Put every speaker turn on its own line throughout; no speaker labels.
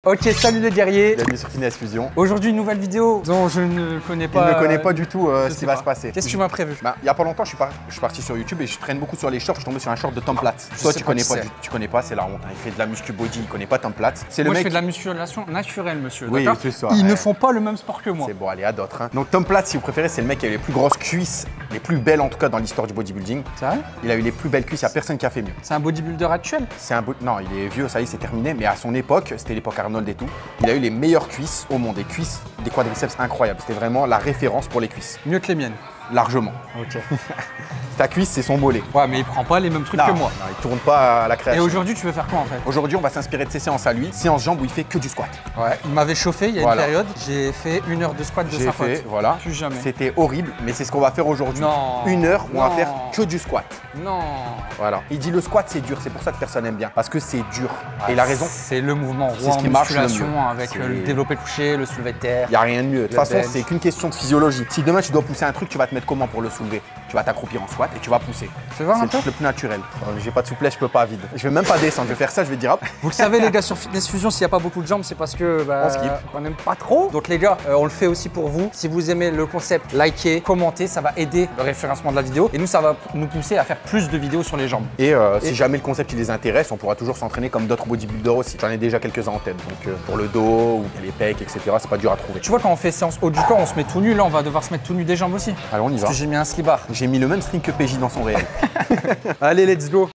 Ok, salut les guerriers.
Bienvenue sur Finesse Fusion.
Aujourd'hui, une nouvelle vidéo dont je ne connais pas.
Il ne connaît pas du tout ce qui va se passer.
Qu'est-ce que tu m'as prévu?
Il y a pas longtemps, je suis parti sur YouTube et je traîne beaucoup sur les shorts. Je suis tombé sur un short de Tom Platz. Toi, tu connais pas, c'est la honte. Hein. Il fait de la muscu body, il connaît pas Tom Platz. C'est le mec.
Je fais de la musculation naturelle, monsieur.
Oui, c'est ça.
Ils ne font pas le même sport que moi.
C'est bon, allez, à d'autres. Hein. Donc Tom Platz, si vous préférez, c'est le mec qui a eu les plus grosses cuisses, les plus belles en tout cas dans l'histoire du bodybuilding.
C'est vrai?
Il a eu les plus belles cuisses. Il n'y a personne qui a fait mieux.
C'est un bodybuilder actuel?
Non, il est vieux, ça y est, c'est terminé. Mais à son époque, c'était l'époque Arnold et tout. Il a eu les meilleures cuisses au monde, des cuisses, des quadriceps incroyables. C'était vraiment la référence pour les cuisses.
Mieux que les miennes.
Largement.
Ok.
Ta cuisse, c'est son mollet.
Ouais, mais il prend pas les mêmes trucs que moi.
Non, il tourne pas à la création.
Et aujourd'hui, tu veux faire quoi en fait?
Aujourd'hui, on va s'inspirer de ses séances à lui. Séance jambes où il fait que du squat.
Ouais, il m'avait chauffé il y a une période. J'ai fait 1 heure de squat de sa faute.
Voilà.
Plus jamais.
C'était horrible, mais c'est ce qu'on va faire aujourd'hui.
Non.
1 heure où on va faire que du squat.
Non.
Voilà. Il dit le squat, c'est dur. C'est pour ça que personne n'aime bien. Parce que c'est dur. Et il a raison.
C'est le mouvement roi
c'est ce qui marche le mieux.
Avec le développé couché, le soulevé de terre.
Il n'y a rien de mieux. De toute façon, c'est qu'une question de physiologie. Si demain tu dois pousser un truc, tu vas te mettre comment pour le soulever? Tu vas t'accroupir en squat et tu vas pousser.
C'est le
truc le plus naturel. J'ai pas de souplesse, je peux pas vide. Je vais même pas descendre. Je vais faire ça, je vais dire hop.
Vous le savez les gars, sur Fitness Fusion, s'il n'y a pas beaucoup de jambes, c'est parce que on n'aime pas trop. Donc les gars, on le fait aussi pour vous. Si vous aimez le concept, likez, commentez, ça va aider le référencement de la vidéo. Et nous, ça va nous pousser à faire plus de vidéos sur les jambes.
Et si jamais le concept il les intéresse, on pourra toujours s'entraîner comme d'autres bodybuilders aussi. J'en ai déjà quelques-uns en tête. Donc pour le dos ou les pecs, etc. C'est pas dur à trouver.
Tu vois, quand on fait séance haut du corps, on se met tout nu. Là, on va devoir se mettre tout nu des jambes aussi.
Alors on y va.
Parce que j'ai mis un slibard.
J'ai mis le même string que PJ dans son réel.
Allez, let's go.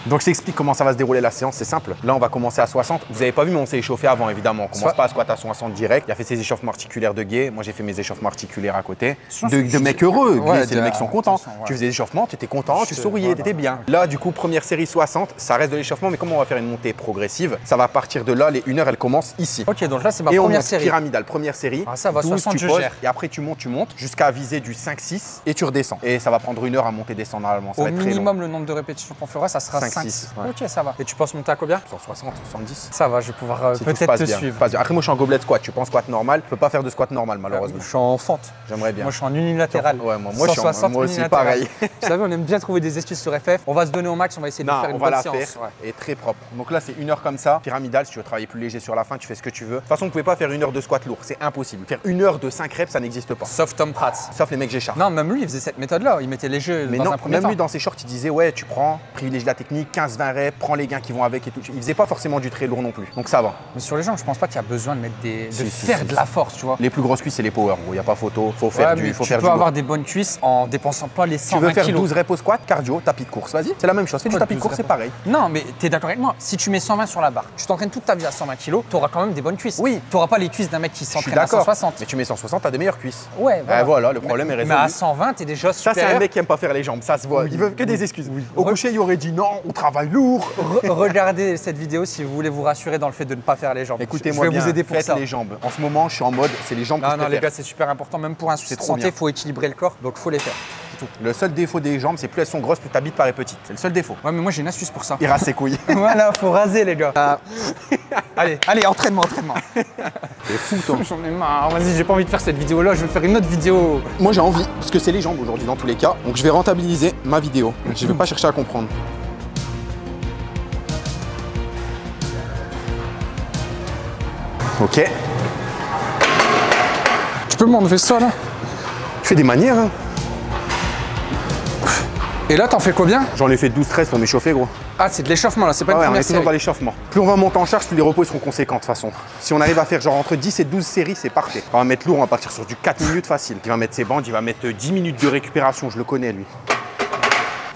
Donc je t'explique comment ça va se dérouler la séance, c'est simple. Là on va commencer à 60. Vous avez pas vu mais on s'est échauffé avant évidemment. On commence pas à squat à 60 direct. Il a fait ses échauffements articulaires de gay. Moi j'ai fait mes échauffements articulaires à côté. De mecs heureux. Ouais, c'est les mecs qui sont contents. Ouais. Tu faisais l'échauffement, tu étais content, tu souriais, tu étais bien. Là du coup première série 60, ça reste de l'échauffement mais comme on va faire une montée progressive, ça va partir de là, les 1 heure elle commence ici.
Ok, donc là c'est ma première série.
Pyramidale, première série.
Ah, ça va
12,
60
tu poses, et après tu montes jusqu'à viser du 5-6 et tu redescends. Et ça va prendre 1 heure à monter descendre normalement.
Au minimum le nombre de répétitions qu'on fera, ça sera 5-6. Ok, ça va. Et tu penses monter à combien?
160, 170.
Ça va, je vais pouvoir peut-être te suivre.
Après moi je suis en gobelet de squat, tu prends squat normal, je peux pas faire de squat normal malheureusement.
Je suis en fente.
J'aimerais bien.
Moi je suis en unilatéral.
Ouais, moi aussi pareil.
Vous savez, on aime bien trouver des excuses sur FF. On va se donner au max, on va essayer de faire une bonne séance.
Et très propre. Donc là c'est 1 heure comme ça, pyramidale, si tu veux travailler plus léger sur la fin, tu fais ce que tu veux. De toute façon, vous pouvez pas faire 1 heure de squat lourd, c'est impossible. Faire 1 heure de 5 reps, ça n'existe pas.
Sauf Tom Platz.
Sauf les mecs G-Sharp.
Non, même lui, il faisait cette méthode-là, il mettait léger dans un premier temps.
Même lui dans ses shorts, il disait ouais, tu prends, privilégie la technique, 15-20 reps, prends les gains qui vont avec et tout. Il faisait pas forcément du très lourd non plus. Donc ça va.
Mais sur les jambes, je pense pas qu'il y a besoin de mettre faire de la force, tu vois.
Les plus grosses cuisses, c'est les power, gros, il y a pas photo, faut faire du
tu peux avoir des bonnes cuisses en dépensant pas les 120
kilos. Tu veux faire
12
reps au squat, cardio, tapis de course, vas-y. C'est la même chose, fais du tapis de course, c'est pareil.
Non, mais t'es d'accord avec moi, si tu mets 120 sur la barre, tu t'entraînes toute ta vie à 120 kilos, t'auras quand même des bonnes cuisses.
Oui.
T'auras pas les cuisses d'un mec qui s'entraîne à 160.
Mais tu mets 160, t'as des meilleures cuisses.
Ouais,
voilà, le problème est résolu.
Mais à 120, t'es déjà supérieur.
Ça, c'est un mec qui aime pas faire les jambes, ça se voit. Il veut que des excuses. Au coucher, il aurait dit non, on travaille lourd.
Regardez cette vidéo si vous voulez vous rassurer dans le fait de ne pas faire les jambes.
Écoutez-moi,
je vais vous aider pour ça.
Les jambes. En ce moment, je suis en mode, c'est les jambes.
Non, les gars, c'est super important. Même pour un souci de santé, il faut équilibrer le corps, donc faut les faire.
Tout. Le seul défaut des jambes, c'est plus elles sont grosses, plus ta bite paraît petite. C'est le seul défaut.
Ouais, mais moi j'ai une astuce pour ça.
Il rase ses couilles.
Voilà, faut raser les gars. Allez, entraînement.
C'est fou toi.
J'en ai marre. Vas-y, j'ai pas envie de faire cette vidéo là, je vais faire une autre vidéo.
Moi j'ai envie, parce que c'est les jambes aujourd'hui dans tous les cas. Donc je vais rentabiliser ma vidéo. Je vais pas chercher à comprendre. Ok.
Tu peux m'enlever ça là?
Tu fais des manières hein.
Et là, t'en fais combien?
J'en ai fait 12-13 pour m'échauffer gros.
Ah, c'est de l'échauffement là, c'est pas une première série.
On est toujours dans l'échauffement. Plus on va monter en charge, plus les repos seront conséquents de toute façon. Si on arrive à faire genre entre 10 et 12 séries, c'est parfait. On va mettre lourd, on va partir sur du 4 minutes facile. Il va mettre ses bandes, il va mettre 10 minutes de récupération, je le connais lui.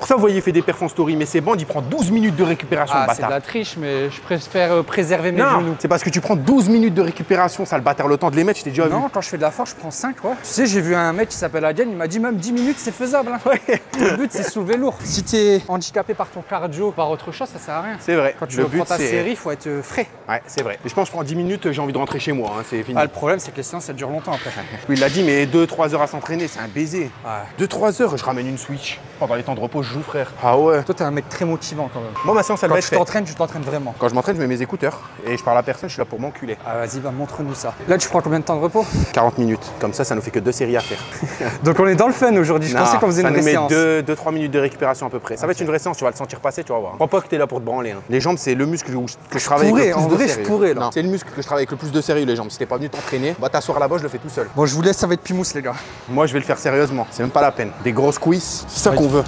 Pour ça, vous voyez, il fait des perfs en story, mais c'est bon, il prend 12 minutes de récupération, le bâtard.
C'est de la triche, mais je préfère préserver mes genoux.
C'est parce que tu prends 12 minutes de récupération, ça, le bâtard, le temps de les mettre, je t'ai déjà vu.
Non, quand je fais de la force, je prends 5, ouais. Tu sais, j'ai vu un mec qui s'appelle Adien, il m'a dit même 10 minutes, c'est faisable. Hein. Ouais. Le but, c'est soulever lourd. Si t'es handicapé par ton cardio, par autre chose, ça sert à rien.
C'est vrai.
Quand tu reprends ta série, il faut être frais.
Ouais, c'est vrai. Et je pense que je prends 10 minutes, j'ai envie de rentrer chez moi, hein, c'est fini.
Le problème, c'est que les séances, ça dure longtemps après.
Oui, il l'a dit, mais 2-3 heures à s'entraîner, c'est un baiser.
Ouais.
2-3 heures, je ramène une Switch. Pendant les temps de repos, je joue, frère. Ah ouais.
Toi, t'es un mec très motivant quand même.
Moi, ma séance, elle va être faite.
Tu t'entraînes vraiment.
Quand je m'entraîne, je mets mes écouteurs et je parle à personne, je suis là pour m'enculer.
Ah, vas-y, montre-nous ça. Là, tu prends combien de temps de repos?
40 minutes. Comme ça nous fait que 2 séries à faire.
Donc, on est dans le fun aujourd'hui. Je pensais qu'on faisait une vraie séance.
Ça nous met 2-3 minutes de récupération à peu près. Ça va être une vraie séance, tu vas le sentir passer, tu vas voir. Je crois pas que t'es là pour te branler. Hein. Les jambes, c'est le muscle que je travaille avec le plus de sérieux.
Je pourrais, là.
Non, c'est le muscle que je travaille avec le plus de sérieux, les jambes. Si t'es pas venu t'entraîner, va t'asseoir là-bas, je le fais tout seul.
Bon, je vous laisse, ça va être pimousse, les gars.
Moi, je vais le faire sérieusement. C'est même pas la peine. Des grosses cuisses, c'est ça qu'on veut.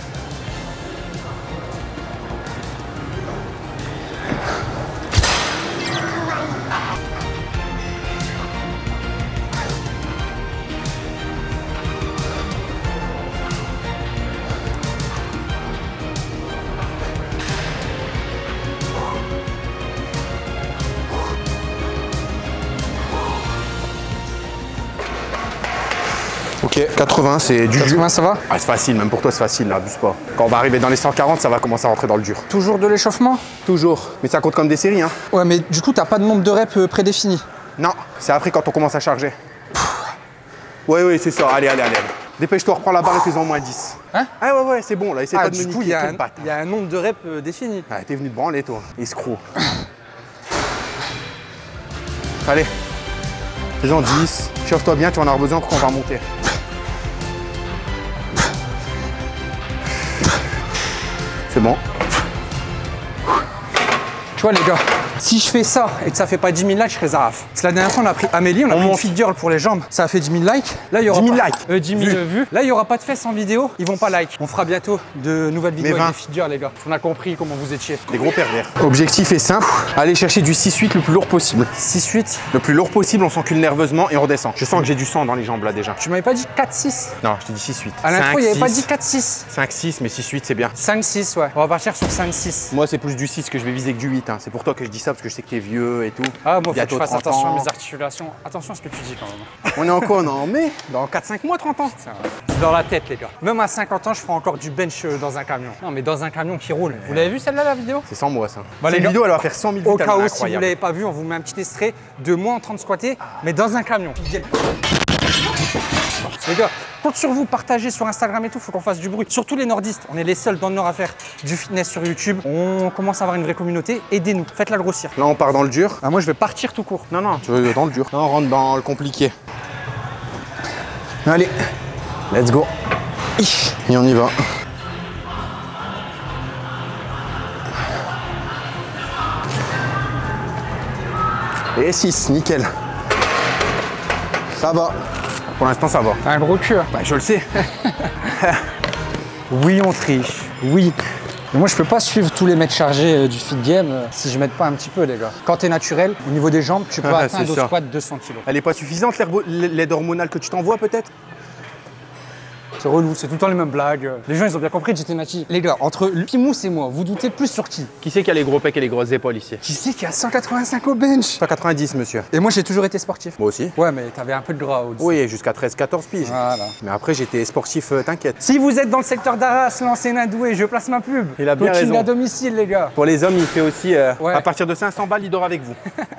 Ok, 80, c'est du
80, ça va?
Ah, c'est facile, même pour toi, c'est facile, là, abuse pas. Quand on va arriver dans les 140, ça va commencer à rentrer dans le dur.
Toujours de l'échauffement?
Toujours. Mais ça compte comme des séries, hein.
Ouais, mais du coup, t'as pas de nombre de reps prédéfini?
Non, c'est après quand on commence à charger. Ouais, c'est ça. Allez. Dépêche-toi, reprends la barre et fais-en moins 10. Hein? Ah ouais, c'est bon, là. Essaye pas de me niquer.
Il y a un nombre de reps défini.
Ah, t'es venu te branler, toi. Escroc. Allez. Fais-en 10. Chauffe-toi bien, tu en auras besoin pour qu'on va remonter. C'est bon.
Tu vois les gars, si je fais ça et que ça fait pas 10 000 likes, je serais zaraf. C'est la dernière fois on a pris Amélie, on a pris une fit girl pour les jambes. Ça a fait 10 000 likes. Là, il y aura
10 000 likes.
10 000 vues. Là, il n'y aura pas de fesses en vidéo. Ils vont pas like. On fera bientôt de nouvelles vidéos avec des fit girls, les gars. On a compris comment vous étiez.
Des gros pervers. Objectif est simple. Allez chercher du 6-8 le plus lourd possible.
6-8.
Le plus lourd possible, on s'encule nerveusement et on redescend. Je sens que j'ai du sang dans les jambes là déjà.
Tu m'avais pas dit 4-6?
Non, je t'ai dit 6-8.
À l'intro, il n'y avait pas dit 4-6.
5-6, mais 6-8 c'est bien.
5-6, ouais. On va partir sur 5-6.
Moi, c'est plus du 6 que je vais viser que du 8. Hein. C'est pour toi que je dis ça parce que je sais que t'es vieux et tout.
Ah, moi, faut que je fasse attention à mes articulations. Attention à ce que tu dis quand même.
On est en quoi? On est en mai? Dans 4-5 mois, 30 ans.
C'est dans la tête, les gars. Même à 50 ans, je ferai encore du bench dans un camion. Non, mais dans un camion qui roule. Vous l'avez vu celle-là, la vidéo?
C'est sans moi, ça.
Bah,
cette vidéo, elle va faire 100 000 vues.
Au cas où, si vous l'avez pas vu, on vous met un petit extrait de moi en train de squatter, mais dans un camion. Les gars, compte sur vous, partagez sur Instagram et tout, faut qu'on fasse du bruit. Surtout les nordistes, on est les seuls dans le nord à faire du fitness sur YouTube. On commence à avoir une vraie communauté, aidez-nous, faites-la grossir.
Là, on part dans le dur.
Ah, moi, je vais partir tout court.
Non, tu veux dans le dur. Là, on rentre dans le compliqué. Allez, let's go. Et on y va. Et 6, nickel. Ça va. Pour l'instant, ça va.
T'as un gros cul.
Bah, je le sais.
Oui, on triche. Oui. Mais moi, je peux pas suivre tous les mètres chargés du fit game si je m'aide pas un petit peu, les gars. Quand t'es naturel, au niveau des jambes, tu peux atteindre au squat 200 kg.
Elle est pas suffisante, l'aide hormonale que tu t'envoies, peut-être?
C'est relou, c'est tout le temps les mêmes blagues. Les gens, ils ont bien compris que j'étais nati. Les gars, entre Pimousse et moi, vous doutez plus sur qui?
Qui c'est qui a les gros pecs et les grosses épaules ici?
Qui c'est qui a 185 au bench?
190, monsieur.
Et moi, j'ai toujours été sportif.
Moi aussi.
Ouais, mais t'avais un peu de gras au-dessus.
Oui, jusqu'à 13-14 piges.
Voilà.
Mais après, j'étais sportif, t'inquiète.
Si vous êtes dans le secteur d'Arras, l'ancien Indoué, je place ma pub.
Il a bien raison.
À domicile, les gars.
Pour les hommes, il fait aussi, à partir de 500 balles, il dort avec vous.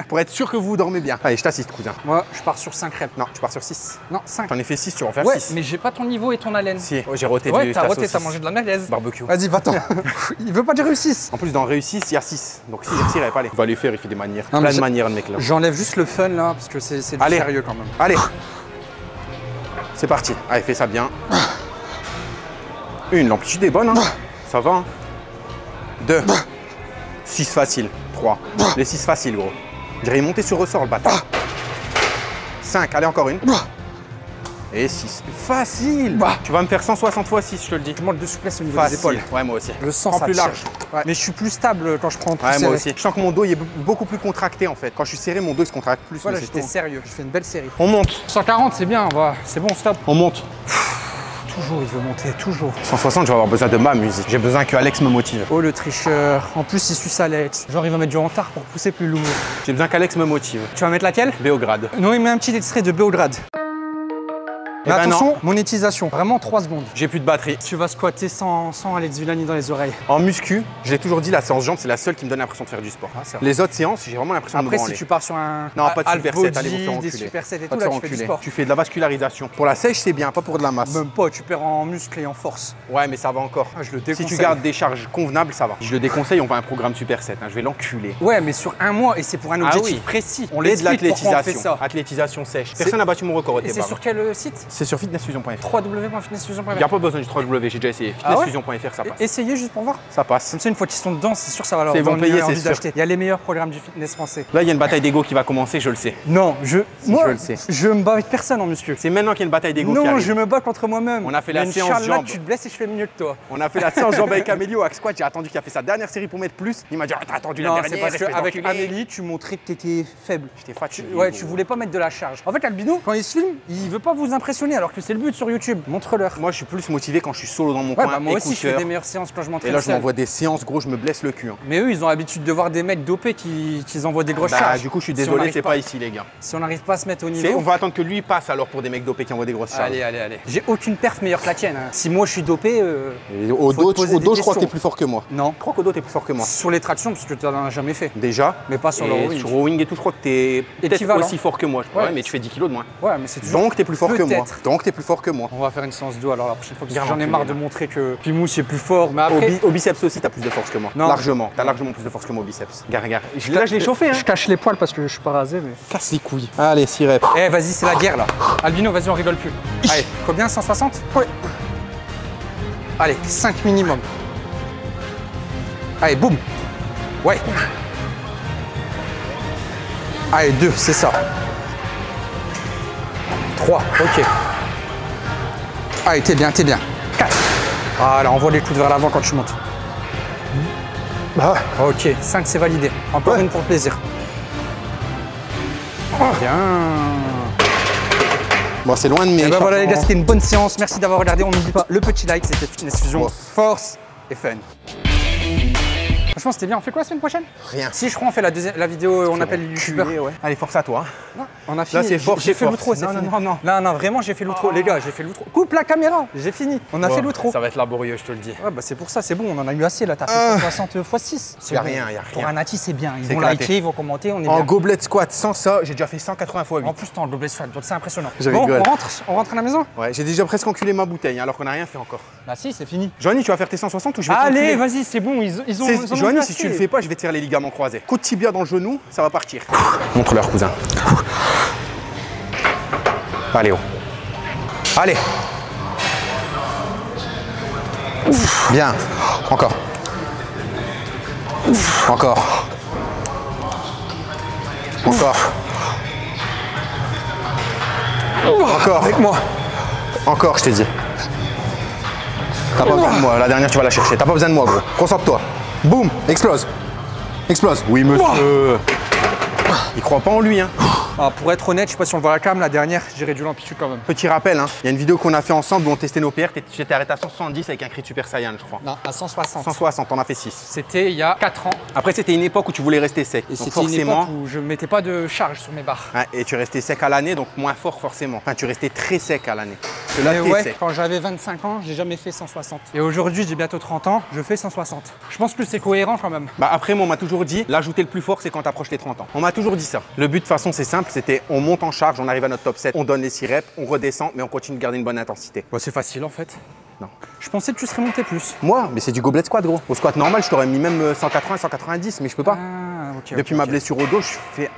Pour être sûr que vous dormez bien. Allez, je t'assiste, cousin.
Moi, je pars sur 5 reps.
Non, tu pars sur 6.
Non, 5.
J'en ai fait 6, tu vas en faire 6.
Ouais, mais j'ai pas ton niveau et ton haleine.
Si, j'ai roté
ouais, t'as roté, t'as mangé de la merguez.
Barbecue.
Vas-y, va-t'en. Il veut pas dire réussisse.
En plus, dans réussisse, il y a 6. Donc si il n'y pas les. Il va les faire, il fait des manières. Plein de manières, le mec là.
J'enlève juste le fun là, parce que c'est du sérieux quand même.
Allez. C'est parti. Allez, fais ça bien. Une, l'amplitude est bonne, hein. Ça va, hein. 2. 6 facile. 3. Les 6 faciles, gros. Je dirais monter sur ressort, le bâtard. 5. Allez, encore une. Et 6. Facile. Tu vas me faire 160 fois 6, je te le dis.
Je manque de souplesse au niveau des épaules.
Ouais, moi aussi.
Le sens
plus large.
Ouais. Mais je suis plus stable quand je prends plus
ouais,
serré.
moi aussi. Je sens que mon dos il est beaucoup plus contracté en fait. Quand je suis serré, mon dos il se contracte plus.
Voilà, j'étais sérieux. Je fais une belle série.
On monte.
140, c'est bien. C'est bon, stop.
On monte.
Tous Toujours, il veut monter, toujours.
160, je vais avoir besoin de ma musique. J'ai besoin que Alex me motive.
Oh, le tricheur. En plus, il suce Alex. Genre, il va mettre du retard pour pousser plus lourd.
J'ai besoin qu'Alex me motive.
Tu vas mettre laquelle?
Beograd.
Non, il met un petit extrait de Beograd. Mais attention, monétisation, vraiment 3 secondes.
J'ai plus de batterie.
Tu vas squatter sans Alex Villani dans les oreilles.
En muscu, je l'ai toujours dit, la séance jambes, c'est la seule qui me donne l'impression de faire du sport. Les autres séances, j'ai vraiment l'impression de me branler.
Après, si tu pars sur un
non, pas de superset, allez vous faire enculer.
Des supersets et tout, là, tu fais du sport.
Tu fais de la vascularisation. Pour la sèche, c'est bien, pas pour de la masse.
Même pas, tu perds en muscle et en force.
Ouais, mais ça va encore.
Je le déconseille.
Si tu gardes des charges convenables, ça va. Je le déconseille, on va un programme superset. Je vais l'enculer.
Ouais, mais sur un mois, et c'est pour un objectif précis.
On l'aide de l'athlétisation. Athlétisation sèche. Personne n'a battu mon record au
Et c'est sur quel site?
C'est sur fitnessfusion.fr.
www.fitnessfusion.fr.
Il n'y a pas besoin du 3W, j'ai déjà essayé. Fitnessfusion.fr, ça passe.
Essayez juste pour voir.
Ça passe.
Comme ça, une fois qu'ils sont dedans, c'est sûr que ça va leur
donner envie
d'acheter. Il y a les meilleurs programmes du fitness français.
Là, il y a une bataille d'ego qui va commencer, je le sais.
Non, je le sais. Je me bats avec personne en muscu.
C'est maintenant qu'il y a une bataille d'ego qui arrive.
Non, je me bats contre moi-même.
On a fait la séance jambes.
Tu te blesses et je fais mieux que toi.
On a fait la séance jambes avec Amélie au hack squat. J'ai attendu qu'il a fait sa dernière série pour mettre plus. Il m'a dit, t'as attendu la dernière.
C'est parce qu'avec Amélie, tu montrais que t'étais faible.
J'étais fatigué.
Ouais, tu voulais pas mettre de la charge. En fait, Albino, quand il se filme, il veut pas vous impressionner alors que c'est le but sur YouTube. Montre-leur.
Moi, je suis plus motivé quand je suis solo dans mon coin.
Bah, moi aussi, je fais des meilleures séances quand je m'entraîne.
Et là, je m'envoie des séances, gros, je me blesse le cul.
Mais eux, ils ont l'habitude de voir des mecs dopés qui envoient des grosses charges.
Du coup, je suis désolé, c'est pas ici, les gars.
Si on n'arrive pas à se mettre au niveau.
On va attendre que lui passe alors pour des mecs dopés qui envoient des grosses charges.
Allez. J'ai aucune perf meilleure que la tienne. Si moi, je suis dopé.
Au dos, je crois que t'es plus fort que moi.
Non.
Je crois qu'au dos, t'es plus fort que moi.
Sur les tractions, parce que tu n'en as jamais fait.
Déjà.
Mais pas sur le rowing.
Sur rowing et tout, je crois que t'es peut-être aussi fort que moi. Ouais, mais tu fais 10 kilos de moins.
Ouais, mais c'est toujours.
Donc, t'es plus fort que moi. Donc, t'es plus fort que moi.
On va faire une séance d'eau alors la prochaine fois. Parce que j'en ai marre de montrer que Pimousse est plus fort. Mais après.
Au biceps aussi, t'as plus de force que moi. Non. Largement. T'as largement plus de force que moi au biceps. Regarde. Là, je l'ai chauffé.
Je cache les poils parce que je suis pas rasé, mais.
Casse les couilles. Allez, 6 reps.
Eh, vas-y, c'est la guerre là. Albino, vas-y, on rigole plus. Allez, combien? 160?
Ouais.
Allez, 5 minimum. Allez, boum. Ouais. Allez, 2, c'est ça. 3, ok. Allez, t'es bien. 4. Voilà, envoie les coudes vers l'avant quand tu montes. Ok, 5, c'est validé. Encore une pour le plaisir. Bien.
Bon, c'est loin de mes.
Et ben voilà les gars, c'était une bonne séance. Merci d'avoir regardé. On n'oublie pas le petit like, c'était Fitness Fusion, force et fun. Franchement, c'était bien. On fait quoi la semaine prochaine?
Rien.
Si je crois, on fait la vidéo, on appelle youtubeur.
Ouais. Allez, force à toi.
On a fini.
Là, c'est fort.
J'ai fait l'outro. Non, vraiment, j'ai fait l'outro. Les gars, j'ai fait l'outro. Coupe la caméra. J'ai fini. On a fait l'outro.
Ça va être laborieux, je te le dis.
Ouais, bah c'est pour ça, c'est bon. On en a eu assez là. T'as fait 160 x 6.
Y a rien.
Pour un nati, c'est bien. Ils vont liker, ils vont commenter. On est
en gobelet squat, sans ça, j'ai déjà fait 180 x 8.
En plus, t'es en gobelet squat, donc c'est impressionnant.
Bon,
on rentre à la maison?
Ouais, j'ai déjà presque enculé ma bouteille, alors qu'on n'a rien fait encore.
Bah si, c'est fini.
Johnny, tu vas faire tes 160 ou je vais
Allez, vas-y, c'est bon. Ils ont
Johnny, si tu le fais pas, je vais te faire les ligaments croisés. Coup de tibia dans le genou, ça va partir. Montre-leur, cousin. Allez, oh. Allez. Bien. Encore. Encore.
Avec moi.
Encore, je t'ai dit. T'as pas besoin de moi. La dernière, tu vas la chercher. T'as pas besoin de moi, gros. Concentre-toi. Boum. Explose. Oui, monsieur. Il croit pas en lui, hein.
Ah, pour être honnête, je sais pas si on voit la cam, la dernière, j'ai réduit l'amplitude quand même.
Petit rappel, hein, il y a une vidéo qu'on a fait ensemble où on testait nos PR, j'étais arrêté à 170 avec un cri de Super Saiyan, je crois.
Non, à 160.
160, on a fait 6.
C'était il y a 4 ans.
Après, c'était une époque où tu voulais rester sec.
Et c'était une époque où je mettais pas de charge sur mes barres.
Ouais, et tu restais sec à l'année, donc moins fort forcément. Enfin, tu restais très sec à l'année.
Là, ouais, sec. Quand j'avais 25 ans, j'ai jamais fait 160. Et aujourd'hui, j'ai bientôt 30 ans, je fais 160. Je pense que c'est cohérent quand même.
Bah après, moi, on m'a toujours dit, l'ajouter le plus fort, c'est quand t'approches les 30 ans. On m'a toujours dit ça. Le but, de toute façon, c'est simple, c'était on monte en charge, on arrive à notre top 7, on donne les 6 reps, on redescend, mais on continue de garder une bonne intensité.
Bah, c'est facile en fait.
Non.
Je pensais que tu serais monté plus.
Moi, mais c'est du gobelet squat, gros. Au squat normal, je t'aurais mis même 180, 190, mais je peux pas. Depuis ma blessure au dos,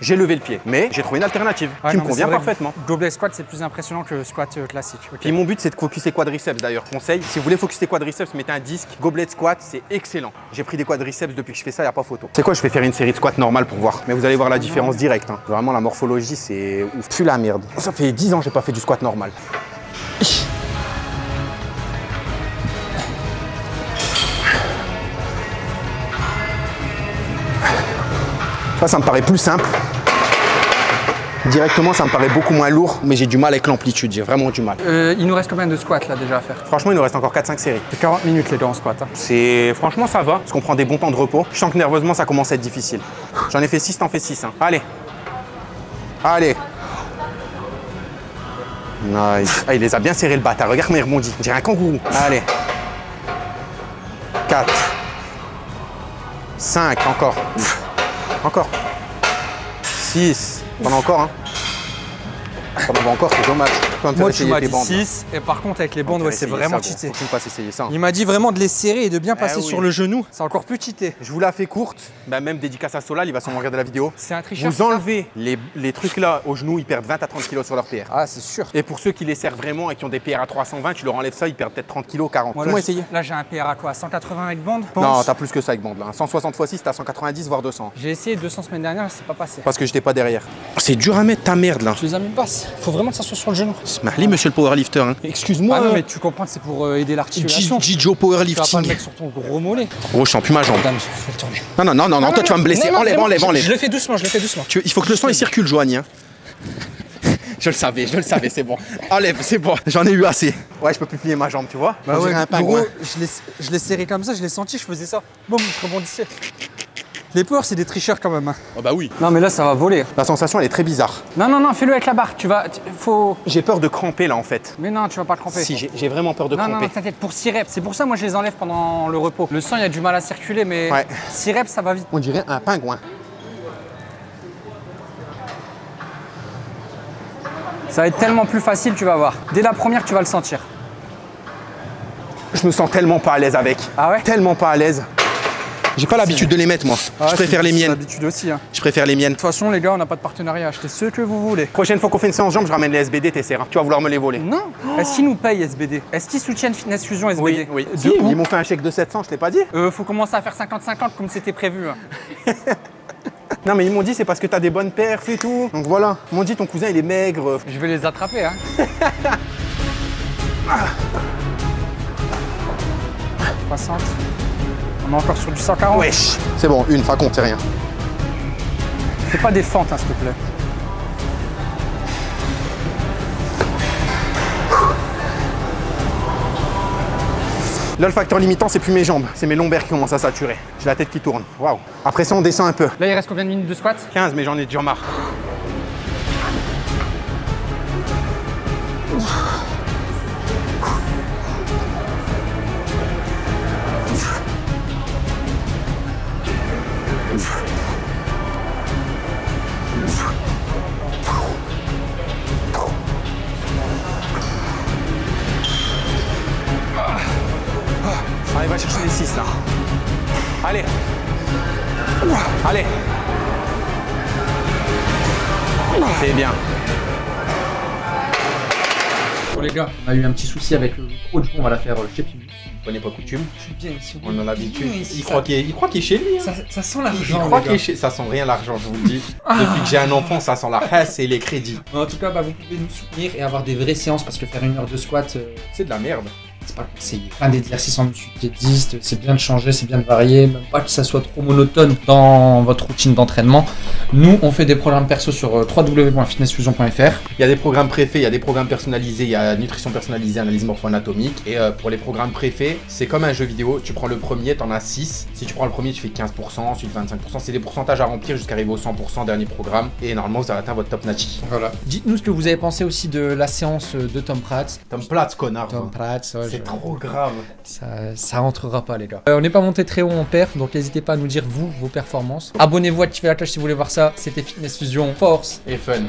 j'ai levé le pied. Mais j'ai trouvé une alternative qui me convient parfaitement.
Gobelet squat, c'est plus impressionnant que le squat classique.
Puis mon but, c'est de focuser quadriceps d'ailleurs. Conseil, si vous voulez focuser quadriceps, mettez un disque. Gobelet squat, c'est excellent. J'ai pris des quadriceps depuis que je fais ça, il n'y a pas photo. C'est quoi, je vais faire une série de squats normale pour voir. Mais vous allez voir la différence directe. Hein. Vraiment, la morphologie, c'est ouf. Pue la merde. Ça fait 10 ans que j'ai pas fait du squat normal. Ça me paraît plus simple Directement, ça me paraît beaucoup moins lourd, mais j'ai du mal avec l'amplitude, j'ai vraiment du mal.
Il nous reste combien de squats là déjà à faire?
Franchement, il nous reste encore 4-5 séries.
C'est 40 minutes les gars en squat. Hein.
Franchement, ça va, parce qu'on prend des bons temps de repos. Je sens que nerveusement, ça commence à être difficile. J'en ai fait 6, t'en fais 6. Hein. Allez. Allez. Nice. Ah, il les a bien serrés le bâtard. Regarde comment il rebondit. On dirait un kangourou. Allez. 4. 5. Encore. Encore. 6. T'en as encore, hein. T'en as encore, c'est dommage.
Moi, tu m'as dit 6. Et par contre, avec les bandes, ouais, c'est vraiment cheaté.
Faut que tu me fasses essayer ça.
Il m'a dit vraiment de les serrer et de bien passer sur le genou. C'est encore plus cheaté.
Je vous la fais courte. Bah, même dédicace à Solal, il va sûrement regarder la vidéo.
C'est un tricheur.
Vous enlevez les trucs là au genou, ils perdent 20 à 30 kg sur leur PR.
Ah, c'est sûr.
Et pour ceux qui les serrent vraiment et qui ont des PR à 320, tu leur enlèves ça, ils perdent peut-être 30 kg, 40.
Moi, essayer. Là, j'ai un PR à quoi? 180 avec bande?
Non, t'as plus que ça avec bande là. 160 x 6, t'as 190 voire 200.
J'ai essayé 200 semaine dernière, c'est pas passé.
Parce que j'étais pas derrière. C'est dur à mettre ta merde là.
Je les ai même pas. Faut vraiment que ça soit sur le genou.
Smahli, monsieur le powerlifter. Hein.
Excuse-moi. Ah non, mais tu comprends que c'est pour aider l'articulation.
Jijo powerlifting.
Tu vas pas le mettre sur ton gros mollet.
Gros, je sens plus ma jambe.
Dame, je vais le tourner.
Non, toi tu vas me blesser. Enlève.
Je le fais doucement,
Il faut que le sang il circule, Joanie. Hein. Je le savais, c'est bon. Enlève, c'est bon. J'en ai eu assez. Ouais, je peux plus plier ma jambe, tu vois.
Bah ouais, un pingouin. Je l'ai serré comme ça, je l'ai senti, je faisais ça. Boum, je rebondissais. Les powers, c'est des tricheurs quand même. Hein.
Oh bah oui.
Non, mais là, ça va voler.
La sensation, elle est très bizarre.
Non, fais-le avec la barre. Faut.
J'ai peur de cramper là en fait.
Mais non, tu vas pas le cramper.
Si, j'ai vraiment peur de cramper.
Non, t'inquiète, pour 6 reps. C'est pour ça, moi, je les enlève pendant le repos. Le sang, il y a du mal à circuler, mais 6 reps, ça va vite.
On dirait un pingouin.
Ça va être tellement plus facile, tu vas voir. Dès la première, tu vas le sentir.
Je me sens tellement pas à l'aise avec.
Ah ouais?
Tellement pas à l'aise. J'ai pas l'habitude de les mettre, moi. Je préfère les miennes.
L'habitude aussi. Hein.
Je préfère les miennes.
De toute façon, les gars, on n'a pas de partenariat. Achetez ce que vous voulez.
Prochaine fois qu'on fait une séance jambes, je ramène les SBD, t'essaies. Tu vas vouloir me les voler.
Non. Est-ce qu'ils nous payent SBD? Est-ce qu'ils soutiennent Fitness Fusion SBD?
Oui. Ils m'ont fait un chèque de 700, je t'ai pas dit?
Faut commencer à faire 50-50 comme c'était prévu. Hein.
Non, mais ils m'ont dit c'est parce que t'as des bonnes perfs et tout. Donc voilà. Ils m'ont dit ton cousin il est maigre.
Je vais les attraper. Hein. 60. On est encore sur du 140.
Wesh. C'est bon, ça compte, c'est rien.
Fais pas des fentes, hein, s'il te plaît.
Là, le facteur limitant, c'est plus mes jambes, c'est mes lombaires qui commencent à saturer. J'ai la tête qui tourne. Waouh. Après ça, on descend un peu.
Là, il reste combien de minutes de squat?
15, mais j'en ai déjà marre. Allez, va chercher les 6 là. Allez. Allez. C'est bien.
Bon les gars, on a eu un petit souci avec le micro, du coup on va la faire chez Pimi.
On n'est pas coutume.
Je suis bien ici.
On en a l'habitude. Il croit qu'il est chez lui. Hein.
Ça sent l'argent.
Il croit qu'il est chez... Ça sent rien l'argent, je vous le dis. Depuis que j'ai un enfant, ça sent la haisse et les crédits.
En tout cas, vous pouvez nous soutenir et avoir des vraies séances parce que faire 1 heure de squat,
c'est de la merde.
C'est pas conseillé. Plein d'exercices en muscu qui existent, c'est bien de changer, c'est bien de varier, même pas que ça soit trop monotone dans votre routine d'entraînement. Nous, on fait des programmes perso sur www.fitnessfusion.fr.
Il y a des programmes préfaits, il y a des programmes personnalisés, il y a nutrition personnalisée, analyse morpho-anatomique. Et pour les programmes préfaits, c'est comme un jeu vidéo. Tu prends le premier, t'en as 6. Si tu prends le premier, tu fais 15%, ensuite 25%. C'est des pourcentages à remplir jusqu'à arriver au 100% dernier programme. Et normalement, vous avez atteint votre top Nachi.
Voilà. Dites-nous ce que vous avez pensé aussi de la séance de Tom Pratt.
Tom Pratt, connard.
Tom Pratt, ouais,
c'est trop grave.
Ça rentrera pas, les gars. On n'est pas monté très haut en perf, donc n'hésitez pas à nous dire, vos performances. Abonnez-vous, activez la cloche si vous voulez voir ça. C'était Fitness Fusion, force
et fun.